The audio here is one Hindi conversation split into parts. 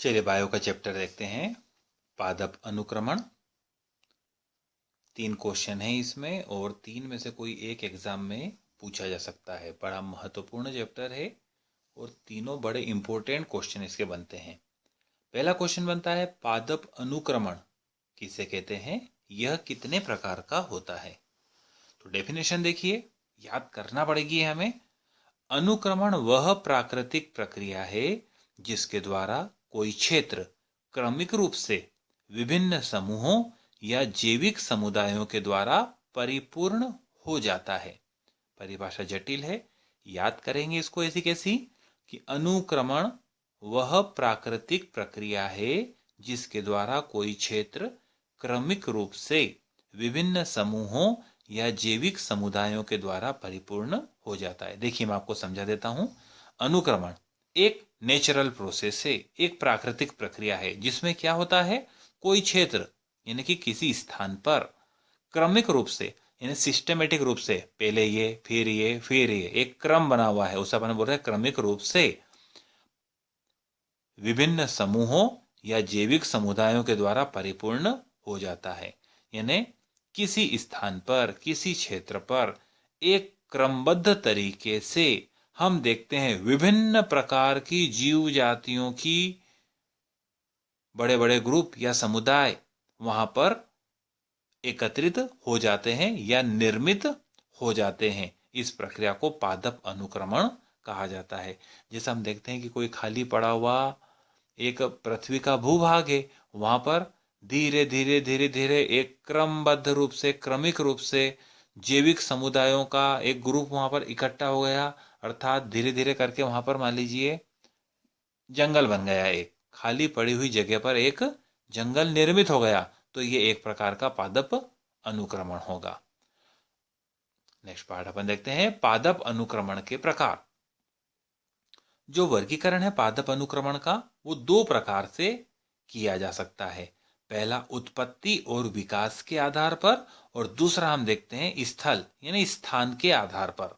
चलिए बायो का चैप्टर देखते हैं। पादप अनुक्रमण। 3 क्वेश्चन है इसमें और 3 में से कोई एक एग्जाम में पूछा जा सकता है। बड़ा महत्वपूर्ण चैप्टर है और तीनों बड़े इंपॉर्टेंट क्वेश्चन इसके बनते हैं। पहला क्वेश्चन बनता है पादप अनुक्रमण किसे कहते हैं, यह कितने प्रकार का होता है। तो डेफिनेशन देखिए, याद करना पड़ेगी हमें। अनुक्रमण वह प्राकृतिक प्रक्रिया है जिसके द्वारा कोई क्षेत्र क्रमिक रूप से विभिन्न समूहों या जैविक समुदायों के द्वारा परिपूर्ण हो जाता है। परिभाषा जटिल है, याद करेंगे इसको ऐसी कैसी कि अनुक्रमण वह प्राकृतिक प्रक्रिया है जिसके द्वारा कोई क्षेत्र क्रमिक रूप से विभिन्न समूहों या जैविक समुदायों के द्वारा परिपूर्ण हो जाता है। देखिए मैं आपको समझा देता हूं। अनुक्रमण एक नेचुरल प्रोसेस है, एक प्राकृतिक प्रक्रिया है जिसमें क्या होता है, कोई क्षेत्र यानी कि किसी स्थान पर क्रमिक रूप से यानी सिस्टमेटिक रूप से पहले ये फिर ये फिर ये एक क्रम बना हुआ है, उसे अपन बोल रहे हैं क्रमिक रूप से विभिन्न समूहों या जैविक समुदायों के द्वारा परिपूर्ण हो जाता है। यानी किसी स्थान पर किसी क्षेत्र पर एक क्रमबद्ध तरीके से हम देखते हैं विभिन्न प्रकार की जीव जातियों की बड़े बड़े ग्रुप या समुदाय वहां पर एकत्रित हो जाते हैं या निर्मित हो जाते हैं। इस प्रक्रिया को पादप अनुक्रमण कहा जाता है। जैसे हम देखते हैं कि कोई खाली पड़ा हुआ एक पृथ्वी का भूभाग है, वहां पर धीरे धीरे धीरे धीरे एक क्रमबद्ध रूप से क्रमिक रूप से जैविक समुदायों का एक ग्रुप वहां पर इकट्ठा हो गया, अर्थात धीरे धीरे करके वहां पर मान लीजिए जंगल बन गया, एक खाली पड़ी हुई जगह पर एक जंगल निर्मित हो गया, तो ये एक प्रकार का पादप अनुक्रमण होगा। नेक्स्ट पार्ट अपन देखते हैं पादप अनुक्रमण के प्रकार। जो वर्गीकरण है पादप अनुक्रमण का वो 2 प्रकार से किया जा सकता है। पहला उत्पत्ति और विकास के आधार पर और दूसरा हम देखते हैं स्थल यानी स्थान के आधार पर।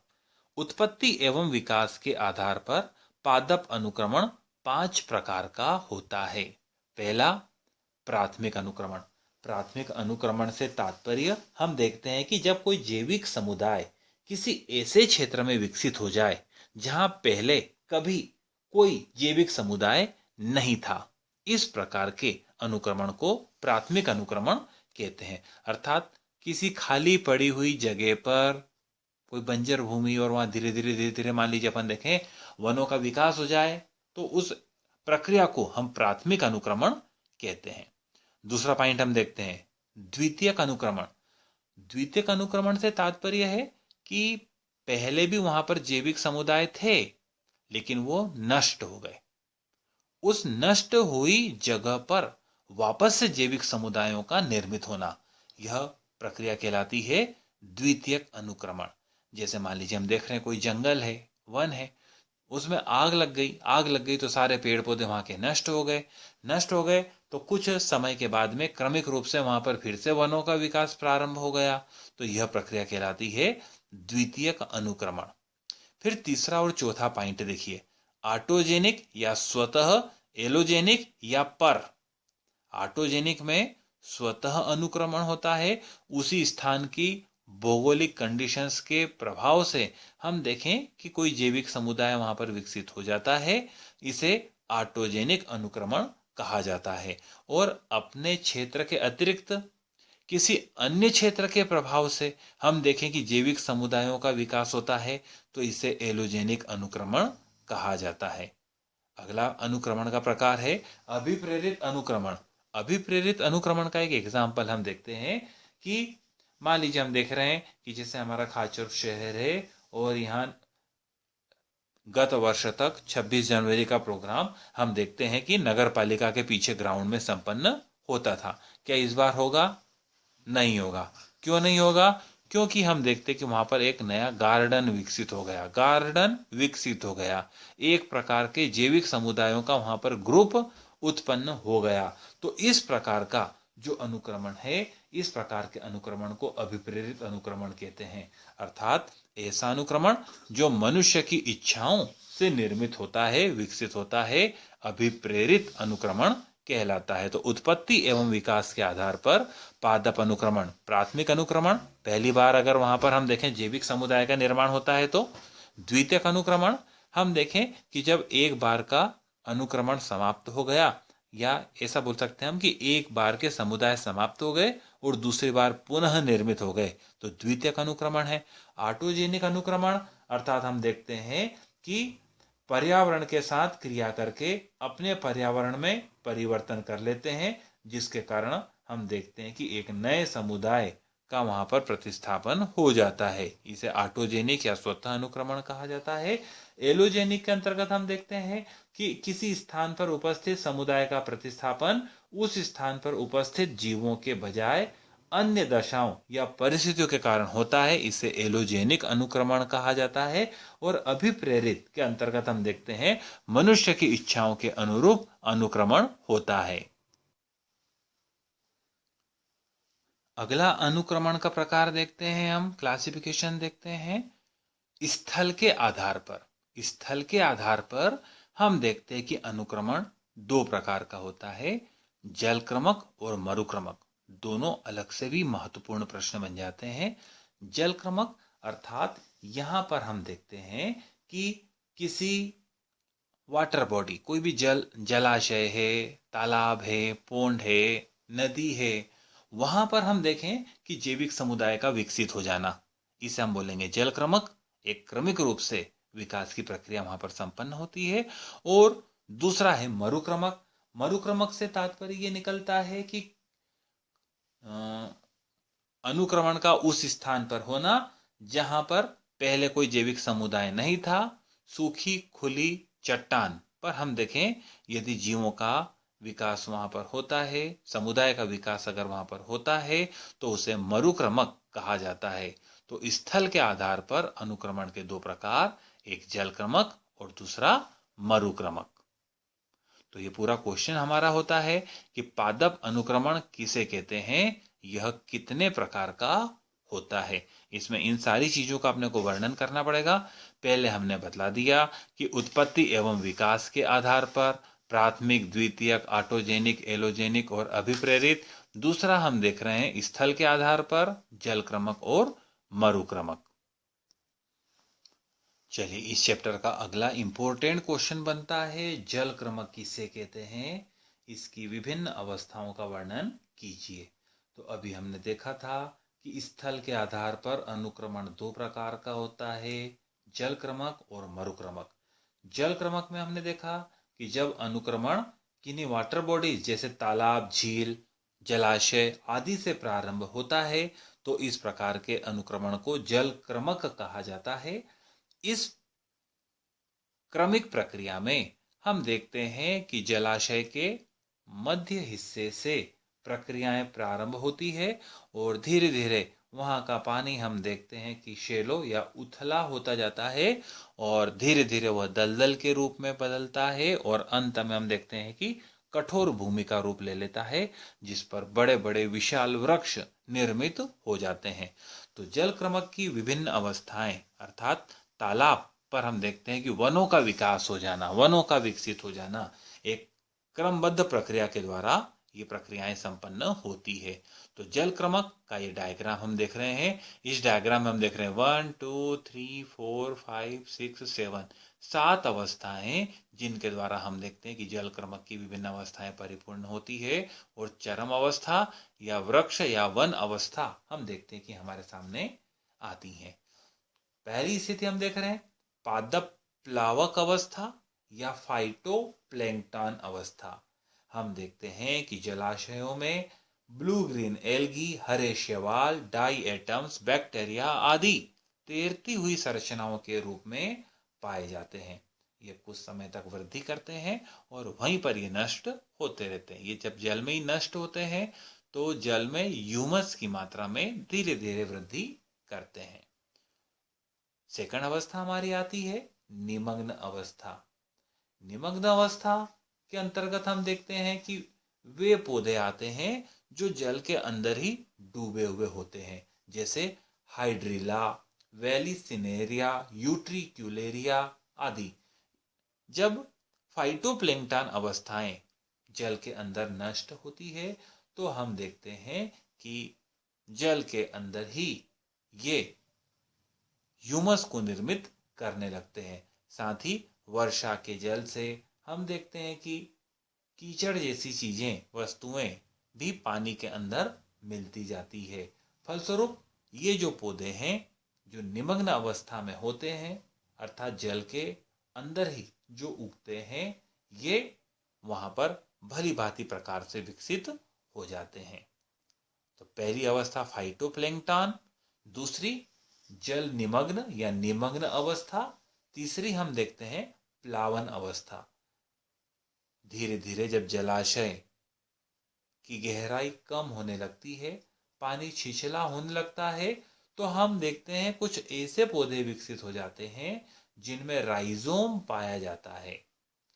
उत्पत्ति एवं विकास के आधार पर पादप अनुक्रमण 5 प्रकार का होता है। पहला प्राथमिक अनुक्रमण। प्राथमिक अनुक्रमण से तात्पर्य हम देखते हैं कि जब कोई जैविक समुदाय किसी ऐसे क्षेत्र में विकसित हो जाए जहां पहले कभी कोई जैविक समुदाय नहीं था, इस प्रकार के अनुक्रमण को प्राथमिक अनुक्रमण कहते हैं। अर्थात किसी खाली पड़ी हुई जगह पर कोई बंजर भूमि और वहां धीरे धीरे मान लीजिए अपन देखें वनों का विकास हो जाए, तो उस प्रक्रिया को हम प्राथमिक अनुक्रमण कहते हैं। दूसरा पॉइंट हम देखते हैं द्वितीयक अनुक्रमण। द्वितीयक अनुक्रमण से तात्पर्य है कि पहले भी वहां पर जैविक समुदाय थे लेकिन वो नष्ट हो गए। उस नष्ट हुई जगह पर वापस से जैविक समुदायों का निर्मित होना, यह प्रक्रिया कहलाती है द्वितीयक अनुक्रमण। जैसे मान लीजिए हम देख रहे हैं कोई जंगल है, वन है, उसमें आग लग गई तो सारे पेड़ पौधे वहां के नष्ट हो गए तो कुछ समय के बाद में क्रमिक रूप से वहां पर फिर से वनों का विकास प्रारंभ हो गया, तो यह प्रक्रिया कहलाती है द्वितीयक अनुक्रमण। फिर तीसरा और चौथा पॉइंट देखिए, ऑटोजेनिक या स्वतः, एलोजेनिक या पर। ऑटोजेनिक में स्वतः अनुक्रमण होता है, उसी स्थान की भौगोलिक कंडीशंस के प्रभाव से हम देखें कि कोई जैविक समुदाय वहां पर विकसित हो जाता है, इसे ऑटोजेनिक अनुक्रमण कहा जाता है। और अपने क्षेत्र के अतिरिक्त किसी अन्य क्षेत्र के प्रभाव से हम देखें कि जैविक समुदायों का विकास होता है, तो इसे एलोजेनिक अनुक्रमण कहा जाता है। अगला अनुक्रमण का प्रकार है अभिप्रेरित अनुक्रमण। अभिप्रेरित अनुक्रमण का एक एग्जाम्पल हम देखते हैं कि मान लीजिए हम देख रहे हैं कि जैसे हमारा खाचर शहर है और यहाँ गत वर्ष तक 26 जनवरी का प्रोग्राम हम देखते हैं कि नगर पालिका के पीछे ग्राउंड में संपन्न होता था। क्या इस बार होगा? नहीं होगा। क्यों नहीं होगा? क्योंकि हम देखते कि वहां पर एक नया गार्डन विकसित हो गया, एक प्रकार के जैविक समुदायों का वहां पर ग्रुप उत्पन्न हो गया। तो इस प्रकार का जो अनुक्रमण है, इस प्रकार के अनुक्रमण को अभिप्रेरित अनुक्रमण कहते हैं। अर्थात ऐसा अनुक्रमण जो मनुष्य की इच्छाओं से निर्मित होता है, विकसित होता है, अभिप्रेरित अनुक्रमण कहलाता है। तो उत्पत्ति एवं विकास के आधार पर पादप अनुक्रमण, प्राथमिक अनुक्रमण, पहली बार अगर वहां पर हम देखें जैविक समुदाय का निर्माण होता है। तो द्वितीयक अनुक्रमण हम देखें कि जब एक बार का अनुक्रमण समाप्त हो गया, या ऐसा बोल सकते हैं हम कि एक बार के समुदाय समाप्त हो गए और दूसरी बार पुनः निर्मित हो गए, तो द्वितीयक अनुक्रमण है। ऑटोजेनिक अनुक्रमण अर्थात हम देखते हैं कि पर्यावरण के साथ क्रिया करके अपने पर्यावरण में परिवर्तन कर लेते हैं, जिसके कारण हम देखते हैं कि एक नए समुदाय का वहां पर प्रतिस्थापन हो जाता है। इसे ऑटोजेनिक या स्वतः अनुक्रमण कहा जाता है। एलोजेनिक के अंतर्गत हम देखते हैं कि किसी स्थान पर उपस्थित समुदाय का प्रतिस्थापन उस स्थान पर उपस्थित जीवों के बजाय अन्य दशाओं या परिस्थितियों के कारण होता है। इसे एलोजेनिक अनुक्रमण कहा जाता है। और अभिप्रेरित के अंतर्गत हम देखते हैं मनुष्य की इच्छाओं के अनुरूप अनुक्रमण होता है। अगला अनुक्रमण का प्रकार देखते हैं, हम क्लासिफिकेशन देखते हैं स्थल के आधार पर। स्थल के आधार पर हम देखते हैं कि अनुक्रमण दो प्रकार का होता है, जलक्रमक और मरुक्रमक। दोनों अलग से भी महत्वपूर्ण प्रश्न बन जाते हैं। जलक्रमक अर्थात यहां पर हम देखते हैं कि किसी वाटर बॉडी, कोई भी जलाशय है, तालाब है, पोंड है, नदी है, वहां पर हम देखें कि जैविक समुदाय का विकसित हो जाना, इसे हम बोलेंगे जलक्रमक। एक क्रमिक रूप से विकास की प्रक्रिया वहां पर संपन्न होती है। और दूसरा है मरुक्रमक। मरुक्रमक से तात्पर्य ये निकलता है कि अनुक्रमण का उस स्थान पर होना जहां पर पहले कोई जैविक समुदाय नहीं था। सूखी खुली चट्टान पर हम देखें यदि जीवों का विकास वहां पर होता है, समुदाय का विकास अगर वहां पर होता है, तो उसे मरुक्रमक कहा जाता है। तो स्थल के आधार पर अनुक्रमण के दो प्रकार, एक जलक्रमक और दूसरा मरुक्रमक। तो ये पूरा क्वेश्चन हमारा होता है कि पादप अनुक्रमण किसे कहते हैं, यह कितने प्रकार का होता है। इसमें इन सारी चीजों का अपने को वर्णन करना पड़ेगा। पहले हमने बतला दिया कि उत्पत्ति एवं विकास के आधार पर प्राथमिक, द्वितीयक, ऑटोजेनिक, एलोजेनिक और अभिप्रेरित। दूसरा हम देख रहे हैं स्थल के आधार पर जलक्रमक और मरुक्रमक। चलिए, इस चैप्टर का अगला इंपॉर्टेंट क्वेश्चन बनता है, जलक्रमक किसे कहते हैं, इसकी विभिन्न अवस्थाओं का वर्णन कीजिए। तो अभी हमने देखा था कि स्थल के आधार पर अनुक्रमण दो प्रकार का होता है, जलक्रमक और मरुक्रमक। जलक्रमक में हमने देखा कि जब अनुक्रमण किन्हीं वाटर बॉडीज जैसे तालाब, झील, जलाशय आदि से प्रारंभ होता है, तो इस प्रकार के अनुक्रमण को जलक्रमक कहा जाता है। इस क्रमिक प्रक्रिया में हम देखते हैं कि जलाशय के मध्य हिस्से से प्रक्रियाएं प्रारंभ होती है और धीरे धीरे वहां का पानी हम देखते हैं कि शैलो या उथला होता जाता है और धीरे धीरे वह दलदल के रूप में बदलता है और अंत में हम देखते हैं कि कठोर भूमि का रूप ले लेता है, जिस पर बड़े बड़े विशाल वृक्ष निर्मित हो जाते हैं। तो जलक्रमक की विभिन्न अवस्थाएं अर्थात तालाब पर हम देखते हैं कि वनों का विकास हो जाना, वनों का विकसित हो जाना, एक क्रमबद्ध प्रक्रिया के द्वारा ये प्रक्रियाएं संपन्न होती है। तो जलक्रमक का ये डायग्राम हम देख रहे हैं। इस डायग्राम में हम देख रहे हैं 1 2 3 4 5 6 7 7 अवस्थाएं, जिनके द्वारा हम देखते हैं कि जलक्रमक की विभिन्न अवस्थाएं परिपूर्ण होती है। और चरम अवस्था या वृक्ष या वन अवस्था हम देखते हैं कि हमारे सामने आती है। पहली स्थिति हम देख रहे हैं पादप प्लावक अवस्था या फाइटोप्लैंक्टन अवस्था। हम देखते हैं कि जलाशयों में ब्लू ग्रीन एल्गी, हरे शैवाल, डाई एटम्स, बैक्टीरिया आदि तैरती हुई संरचनाओं के रूप में पाए जाते हैं। ये कुछ समय तक वृद्धि करते हैं और वहीं पर ये नष्ट होते रहते हैं। ये जब जल में ही नष्ट होते हैं तो जल में ह्यूमस की मात्रा में धीरे धीरे वृद्धि करते हैं। सेकंड अवस्था हमारी आती है निमग्न अवस्था। निमग्न अवस्था के अंतर्गत हम देखते हैं कि वे पौधे आते हैं जो जल के अंदर ही डूबे हुए होते हैं, जैसे हाइड्रिला, वेलिसिनेरिया, यूट्रिक्यूलेरिया आदि। जब फाइटोप्लैंक्टन अवस्थाएं जल के अंदर नष्ट होती है तो हम देखते हैं कि जल के अंदर ही ये ह्यूमस को निर्मित करने लगते हैं। साथ ही वर्षा के जल से हम देखते हैं कि कीचड़ जैसी चीजें, वस्तुएं भी पानी के अंदर मिलती जाती है। फलस्वरूप ये जो पौधे हैं जो निमग्न अवस्था में होते हैं, अर्थात जल के अंदर ही जो उगते हैं, ये वहां पर भली भांति प्रकार से विकसित हो जाते हैं। तो पहली अवस्था फाइटोप्लैंक्टन, दूसरी जल निमग्न या निमग्न अवस्था, तीसरी हम देखते हैं प्लावन अवस्था। धीरे धीरे जब जलाशय की गहराई कम होने लगती है, पानी छिछला होने लगता है, तो हम देखते हैं कुछ ऐसे पौधे विकसित हो जाते हैं जिनमें राइजोम पाया जाता है।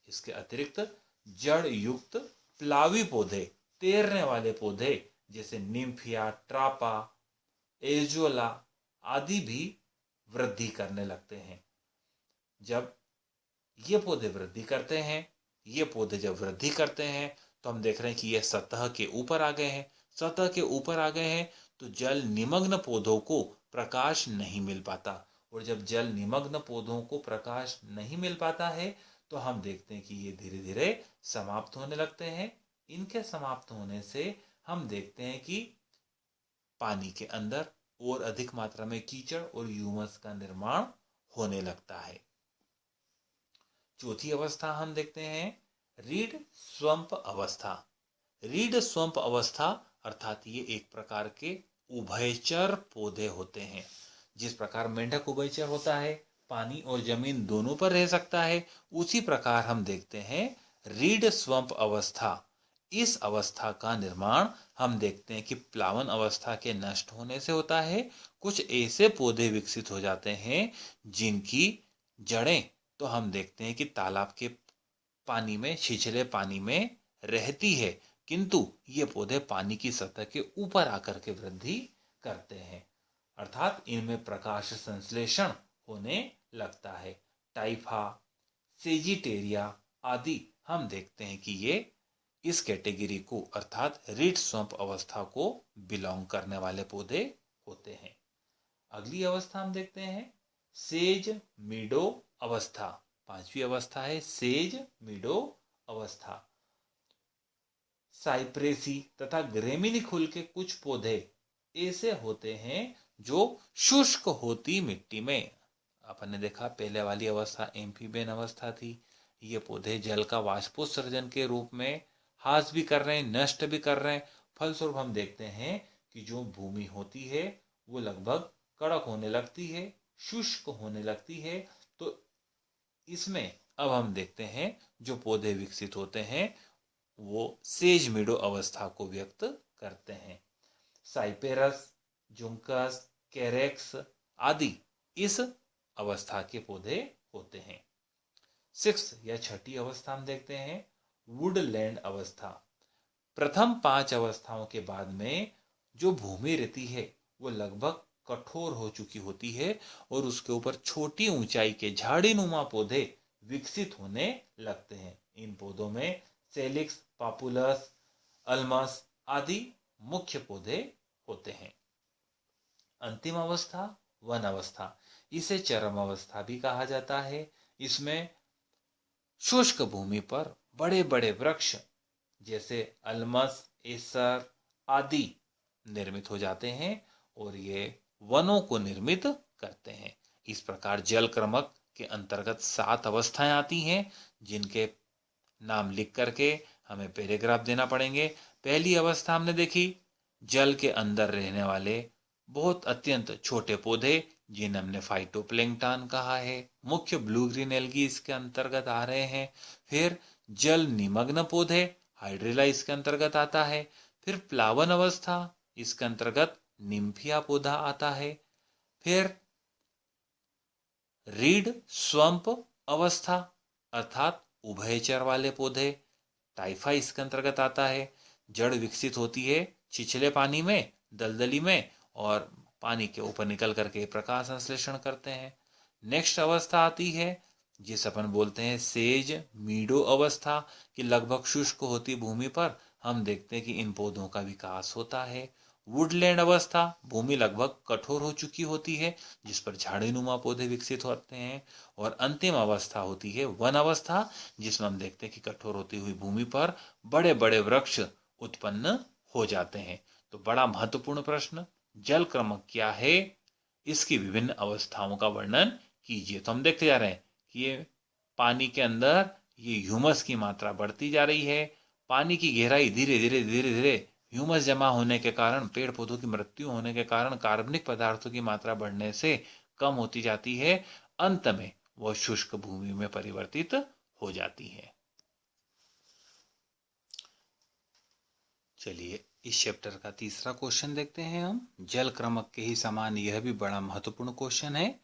इसके अतिरिक्त जड़ युक्त प्लावी पौधे, तैरने वाले पौधे जैसे निम्फिया, ट्रापा, एजोला आदि भी वृद्धि करने लगते हैं। जब ये पौधे वृद्धि करते हैं, ये पौधे जब वृद्धि करते हैं तो हम देख रहे हैं कि ये सतह के ऊपर आ गए हैं। सतह के ऊपर आ गए हैं तो जल निमग्न पौधों को प्रकाश नहीं मिल पाता, और जब जल निमग्न पौधों को प्रकाश नहीं मिल पाता है तो हम देखते हैं कि ये धीरे धीरे समाप्त होने लगते हैं। इनके समाप्त होने से हम देखते हैं कि पानी के अंदर और अधिक मात्रा में कीचड़ और ह्यूमस का निर्माण होने लगता है। चौथी अवस्था हम देखते हैं रीड स्वंप अवस्था। रीड स्वंप अवस्था अर्थात ये एक प्रकार के उभयचर पौधे होते हैं। जिस प्रकार मेंढक उभयचर होता है, पानी और जमीन दोनों पर रह सकता है, उसी प्रकार हम देखते हैं रीड स्वंप अवस्था। इस अवस्था का निर्माण हम देखते हैं कि प्लावन अवस्था के नष्ट होने से होता है। कुछ ऐसे पौधे विकसित हो जाते हैं जिनकी जड़ें तो हम देखते हैं कि तालाब के पानी में, छिछले पानी में रहती है, किंतु ये पौधे पानी की सतह के ऊपर आकर के वृद्धि करते हैं, अर्थात इनमें प्रकाश संश्लेषण होने लगता है। टाइफा, सेजिटेरिया आदि हम देखते हैं कि ये इस कैटेगरी को अर्थात रीड स्वंप अवस्था को बिलोंग करने वाले पौधे होते हैं। अगली अवस्था हम देखते हैं सेज मीडो अवस्था। पांचवी अवस्था है सेज मीडो अवस्था। साइप्रेसी तथा ग्रेमिनिकुल के कुछ पौधे ऐसे होते हैं जो शुष्क होती मिट्टी में, अपन ने देखा पहले वाली अवस्था एम्फीबियन अवस्था थी, ये पौधे जल का वाष्पोत्सर्जन के रूप में हास भी कर रहे हैं, नष्ट भी कर रहे हैं। फलस्वरूप हम देखते हैं कि जो भूमि होती है वो लगभग कड़क होने लगती है, शुष्क होने लगती है। तो इसमें अब हम देखते हैं जो पौधे विकसित होते हैं वो सेज मीडो अवस्था को व्यक्त करते हैं। साइपेरस, जुंकस, कैरेक्स आदि इस अवस्था के पौधे होते हैं। सिक्स या छठी अवस्था हम देखते हैं वुडलैंड अवस्था। प्रथम 5 अवस्थाओं के बाद में जो भूमि रहती है वो लगभग कठोर हो चुकी होती है और उसके ऊपर छोटी ऊंचाई के झाड़ीनुमा पौधे विकसित होने लगते हैं। इन पौधों में सेलिक्स, पापुलस, अल्मस आदि मुख्य पौधे होते हैं। अंतिम अवस्था वन अवस्था, इसे चरम अवस्था भी कहा जाता है। इसमें शुष्क भूमि पर बड़े बड़े वृक्ष जैसे अल्मस, एसर आदि निर्मित हो जाते हैं और ये वनों को निर्मित करते हैं। इस प्रकार जल क्रमक के अंतर्गत 7 अवस्थाएं आती हैं जिनके नाम लिख करके हमें पैराग्राफ देना पड़ेंगे। पहली अवस्था हमने देखी जल के अंदर रहने वाले बहुत अत्यंत छोटे पौधे जिन्हें हमने फाइटोप्लैंक्टन कहा है। मुख्य ब्लू ग्रीन एल्गी इसके अंतर्गत आ रहे हैं। फिर जल निमग्न पौधे, हाइड्रिला इसके अंतर्गत आता है। फिर प्लावन अवस्था, इसके अंतर्गत निम्फिया पौधा आता है। फिर रीड स्वंप अवस्था अर्थात उभयचर वाले पौधे, टाइफा इसके अंतर्गत आता है। जड़ विकसित होती है छिछले पानी में, दलदली में, और पानी के ऊपर निकल करके प्रकाश संश्लेषण करते हैं। नेक्स्ट अवस्था आती है जिस अपन बोलते हैं सेज मीडो अवस्था की लगभग शुष्क होती भूमि पर हम देखते हैं कि इन पौधों का विकास होता है। वुडलैंड अवस्था, भूमि लगभग कठोर हो चुकी होती है जिस पर झाड़ीनुमा पौधे विकसित होते हैं। और अंतिम अवस्था होती है वन अवस्था, जिसमें हम देखते हैं कि कठोर होती हुई भूमि पर बड़े बड़े वृक्ष उत्पन्न हो जाते हैं। तो बड़ा महत्वपूर्ण प्रश्न, जल क्रमक क्या है, इसकी विभिन्न अवस्थाओं का वर्णन कीजिए। तो हम देखते जा रहे हैं कि ये पानी के अंदर ये ह्यूमस की मात्रा बढ़ती जा रही है। पानी की गहराई धीरे धीरे धीरे धीरे ह्यूमस जमा होने के कारण, पेड़ पौधों की मृत्यु होने के कारण कार्बनिक पदार्थों की मात्रा बढ़ने से कम होती जाती है। अंत में वह शुष्क भूमि में परिवर्तित हो जाती है। चलिए इस चैप्टर का तीसरा क्वेश्चन देखते हैं हम। जल क्रमक के ही समान यह भी बड़ा महत्वपूर्ण क्वेश्चन है।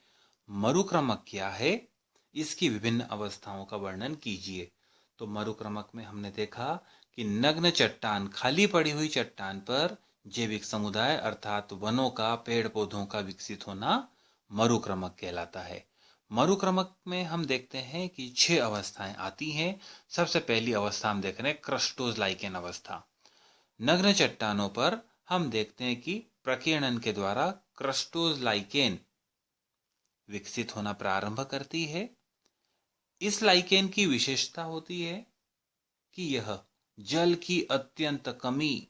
मरुक्रमक क्या है, इसकी विभिन्न अवस्थाओं का वर्णन कीजिए। तो मरुक्रमक में हमने देखा कि नग्न चट्टान, खाली पड़ी हुई चट्टान पर जैविक समुदाय अर्थात वनों का, पेड़ पौधों का विकसित होना मरुक्रमक कहलाता है। मरुक्रमक में हम देखते हैं कि 6 अवस्थाएं आती हैं। सबसे पहली अवस्था हम देख रहे हैं क्रस्टोज लाइकेन अवस्था। नग्न चट्टानों पर हम देखते हैं कि प्रकीर्णन के द्वारा क्रस्टोज लाइकेन विकसित होना प्रारंभ करती है। इस लाइकेन की विशेषता होती है कि यह जल की अत्यंत कमी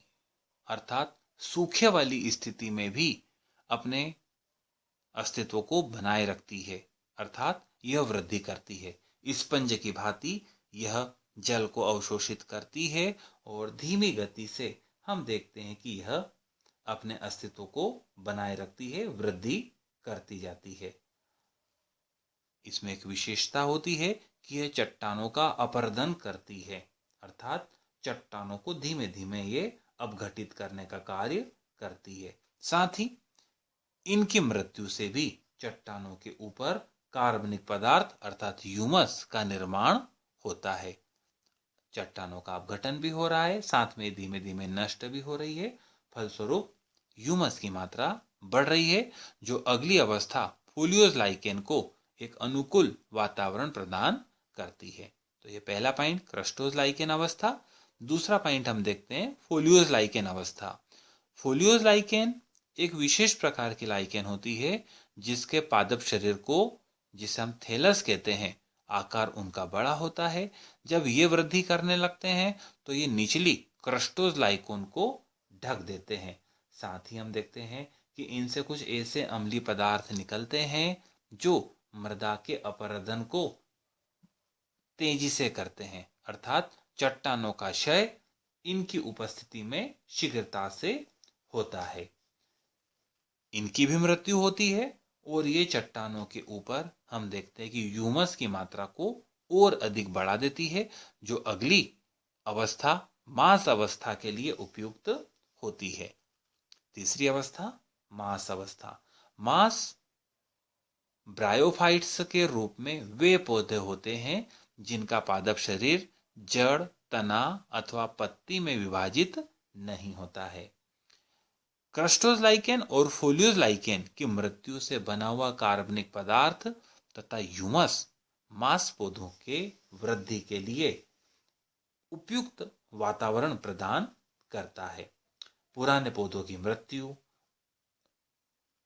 अर्थात सूखे वाली स्थिति में भी अपने अस्तित्व को बनाए रखती है, अर्थात यह वृद्धि करती है। स्पंज की भांति यह जल को अवशोषित करती है और धीमी गति से हम देखते हैं कि यह अपने अस्तित्व को बनाए रखती है, वृद्धि करती जाती है। इसमें एक विशेषता होती है कि यह चट्टानों का अपरदन करती है, अर्थात चट्टानों को धीमे धीमे ये अपघटित करने का कार्य करती है। साथ ही इनकी मृत्यु से भी चट्टानों के ऊपर कार्बनिक पदार्थ अर्थात ह्यूमस का निर्माण होता है। चट्टानों का अपघटन भी हो रहा है, साथ में धीमे धीमे नष्ट भी हो रही है। फलस्वरूप ह्यूमस की मात्रा बढ़ रही है, जो अगली अवस्था फोलियोज लाइकेन को एक अनुकूल वातावरण प्रदान करती है। तो ये पहला पॉइंट क्रस्टोज लाइकेन अवस्था। दूसरा पॉइंट हम देखते हैं फोलियोज लाइकेन अवस्था। फोलियोज लाइकेन एक विशेष प्रकार की लाइकेन होती है जिसके पादप शरीर को, जिसे हम थैलस कहते हैं, आकार उनका बड़ा होता है। जब ये वृद्धि करने लगते हैं तो ये निचली क्रस्टोज लाइकोन को ढक देते हैं। साथ ही हम देखते हैं कि इनसे कुछ ऐसे अम्लीय पदार्थ निकलते हैं जो मृदा के अपरदन को तेजी से करते हैं, अर्थात चट्टानों का क्षय इनकी उपस्थिति में शीघ्रता से होता है। इनकी भी मृत्यु होती है और ये चट्टानों के ऊपर हम देखते हैं कि ह्यूमस की मात्रा को और अधिक बढ़ा देती है, जो अगली अवस्था मास अवस्था के लिए उपयुक्त होती है। तीसरी अवस्था मास अवस्था। मास ब्रायोफाइट्स के रूप में वे पौधे होते हैं जिनका पादप शरीर जड़, तना अथवा पत्ती में विभाजित नहीं होता है। क्रस्टोज लाइकेन और फोलियोज लाइकेन की मृत्यु से बना हुआ कार्बनिक पदार्थ तथा ह्यूमस मांस पौधों के वृद्धि के लिए उपयुक्त वातावरण प्रदान करता है। पुराने पौधों की मृत्यु,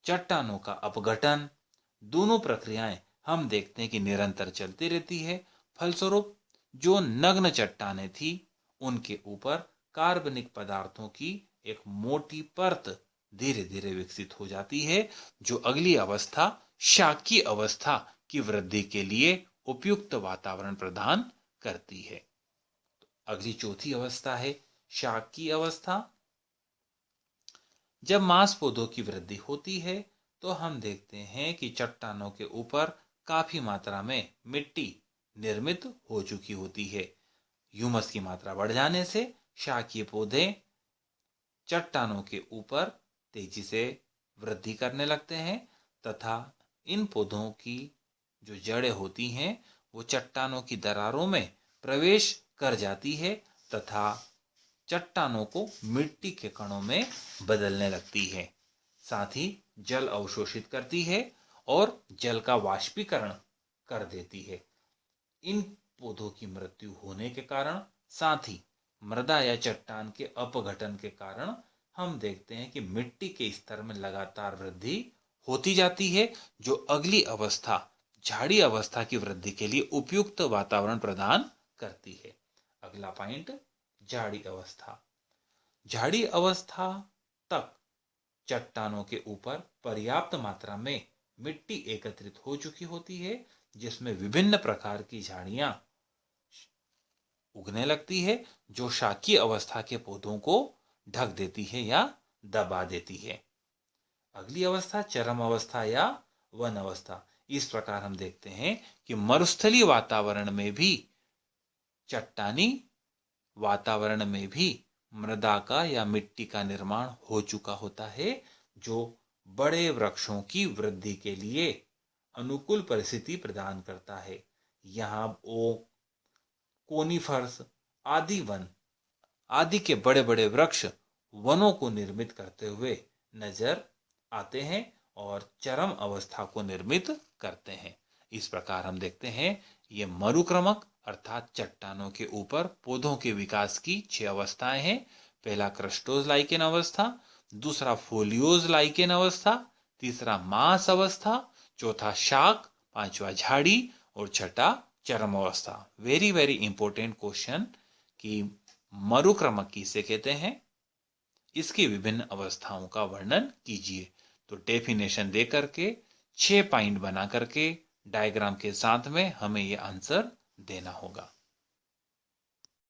चट्टानों का अपघटन, दोनों प्रक्रियाएं हम देखते हैं कि निरंतर चलती रहती है। फलस्वरूप जो नग्न चट्टानें थी उनके ऊपर कार्बनिक पदार्थों की एक मोटी परत धीरे धीरे विकसित हो जाती है, जो अगली अवस्था शाकीय अवस्था की वृद्धि के लिए उपयुक्त वातावरण प्रदान करती है। तो अगली चौथी अवस्था है शाकीय अवस्था। जब मांस पौधों की वृद्धि होती है तो हम देखते हैं कि चट्टानों के ऊपर काफी मात्रा में मिट्टी निर्मित हो चुकी होती है। ह्यूमस की मात्रा बढ़ जाने से शाकीय पौधे चट्टानों के ऊपर तेजी से वृद्धि करने लगते हैं तथा इन पौधों की जो जड़ें होती हैं वो चट्टानों की दरारों में प्रवेश कर जाती है तथा चट्टानों को मिट्टी के कणों में बदलने लगती है। साथ ही जल अवशोषित करती है और जल का वाष्पीकरण कर देती है। इन पौधों की मृत्यु होने के कारण, साथ ही मृदा या चट्टान के अपघटन के कारण हम देखते हैं कि मिट्टी के स्तर में लगातार वृद्धि होती जाती है, जो अगली अवस्था झाड़ी अवस्था की वृद्धि के लिए उपयुक्त वातावरण प्रदान करती है। अगला पॉइंट, झाड़ी अवस्था। झाड़ी अवस्था तक चट्टानों के ऊपर पर्याप्त मात्रा में मिट्टी एकत्रित हो चुकी होती है, जिसमें विभिन्न प्रकार की झाड़ियां उगने लगती है, जो शाकीय अवस्था के पौधों को ढक देती है या दबा देती है। अगली अवस्था चरम अवस्था या वन अवस्था। इस प्रकार हम देखते हैं कि मरुस्थलीय वातावरण में भी, चट्टानी वातावरण में भी मृदा का या मिट्टी का निर्माण हो चुका होता है, जो बड़े वृक्षों की वृद्धि के लिए अनुकूल परिस्थिति प्रदान करता है। यहाँ ओक, कोनिफर्स आदि वन आदि के बड़े बड़े वृक्ष वनों को निर्मित करते हुए नजर आते हैं और चरम अवस्था को निर्मित करते हैं। इस प्रकार हम देखते हैं ये मरुक्रमक अर्थात चट्टानों के ऊपर पौधों के विकास की 6 अवस्थाएं हैं। पहला क्रस्टोज लाइकेन अवस्था, दूसरा फोलियोज लाइकेन अवस्था, तीसरा मांस अवस्था, चौथा शाक, पांचवा झाड़ी और छठा चरम अवस्था। वेरी वेरी इंपॉर्टेंट क्वेश्चन कि मरुक्रमक किसे कहते हैं, इसकी विभिन्न अवस्थाओं का वर्णन कीजिए। तो डेफिनेशन दे करके 6 पॉइंट बना करके डायग्राम के साथ में हमें यह आंसर देना होगा।